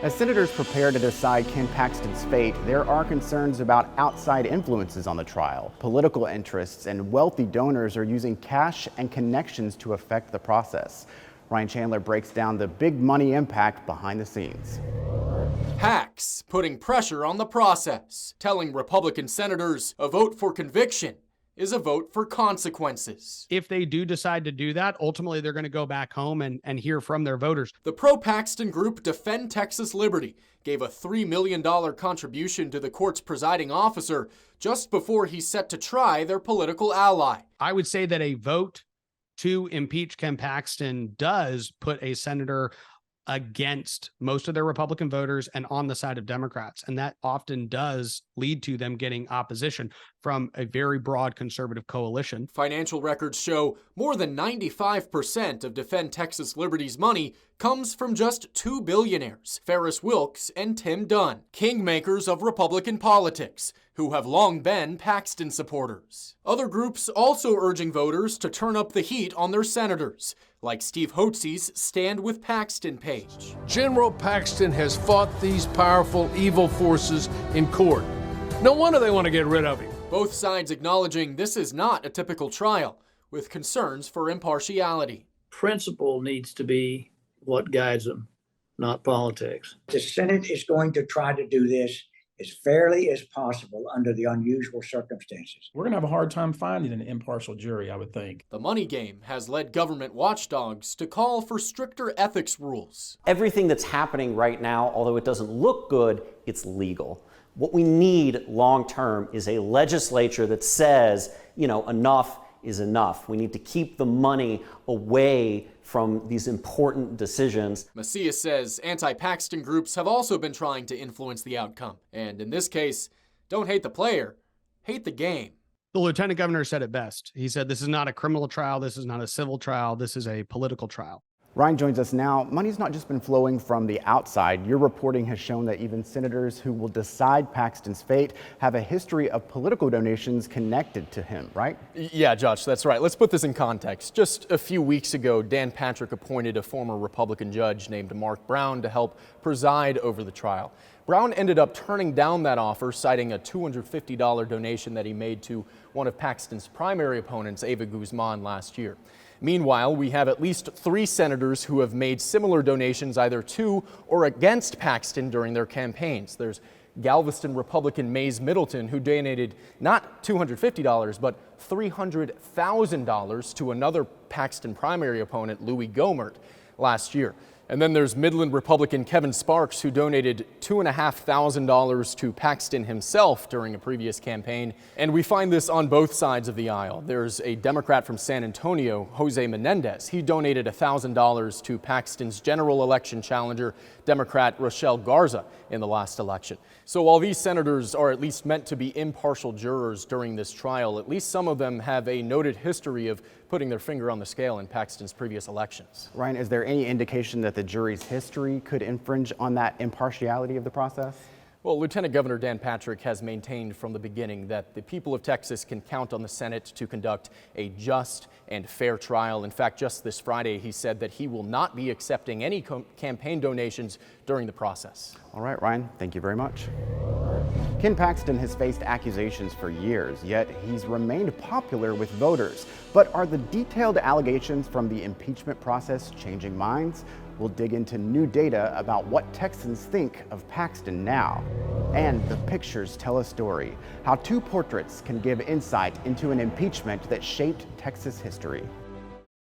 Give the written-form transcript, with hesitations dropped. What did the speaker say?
As senators prepare to decide Ken Paxton's fate, there are concerns about outside influences on the trial. Political interests and wealthy donors are using cash and connections to affect the process. Ryan Chandler breaks down the big money impact behind the scenes. Hacks putting pressure on the process, telling Republican senators a vote for conviction is a vote for consequences. If they do decide to do that, ultimately they're going to go back home and hear from their voters. The pro-Paxton group Defend Texas Liberty gave a $3 million contribution to the court's presiding officer just before he's set to try their political ally. I would say that a vote to impeach Ken Paxton does put a senator against most of their Republican voters and on the side of Democrats. And that often does lead to them getting opposition from a very broad conservative coalition. Financial records show more than 95% of Defend Texas Liberty's money comes from just two billionaires, Ferris Wilks and Tim Dunn, kingmakers of Republican politics, who have long been Paxton supporters. Other groups also urging voters to turn up the heat on their senators, like Steve Hotze's Stand With Paxton page. General Paxton has fought these powerful evil forces in court. No wonder they want to get rid of him. Both sides acknowledging this is not a typical trial, with concerns for impartiality. Principle needs to be what guides them, not politics. The Senate is going to try to do this as fairly as possible under the unusual circumstances. We're going to have a hard time finding an impartial jury, I would think. The money game has led government watchdogs to call for stricter ethics rules. Everything that's happening right now, although it doesn't look good, it's legal. What we need long term is a legislature that says, enough is enough. We need to keep the money away from these important decisions. Macias says anti-Paxton groups have also been trying to influence the outcome. And in this case, don't hate the player, hate the game. The lieutenant governor said it best. He said, this is not a criminal trial. This is not a civil trial. This is a political trial. Ryan joins us now. Money's not just been flowing from the outside. Your reporting has shown that even senators who will decide Paxton's fate have a history of political donations connected to him, right? Yeah, Josh, that's right. Let's put this in context. Just a few weeks ago, Dan Patrick appointed a former Republican judge named Mark Brown to help preside over the trial. Brown ended up turning down that offer, citing a $250 donation that he made to one of Paxton's primary opponents, Ava Guzman, last year. Meanwhile, we have at least 3 senators who have made similar donations either to or against Paxton during their campaigns. There's Galveston Republican Mays Middleton, who donated not $250, but $300,000 to another Paxton primary opponent, Louis Gohmert, last year. And then there's Midland Republican Kevin Sparks, who donated $2,500 to Paxton himself during a previous campaign. And we find this on both sides of the aisle. There's a Democrat from San Antonio, Jose Menendez. He donated $1,000 to Paxton's general election challenger, Democrat Rochelle Garza, in the last election. So while these senators are at least meant to be impartial jurors during this trial, at least some of them have a noted history of putting their finger on the scale in Paxton's previous elections. Ryan, is there any indication that the jury's history could infringe on that impartiality of the process? Well, Lieutenant Governor Dan Patrick has maintained from the beginning that the people of Texas can count on the Senate to conduct a just and fair trial. In fact, just this Friday, he said that he will not be accepting any campaign donations during the process. All right, Ryan, thank you very much. Ken Paxton has faced accusations for years, yet he's remained popular with voters. But are the detailed allegations from the impeachment process changing minds? We'll dig into new data about what Texans think of Paxton now. And the pictures tell a story, how 2 portraits can give insight into an impeachment that shaped Texas history.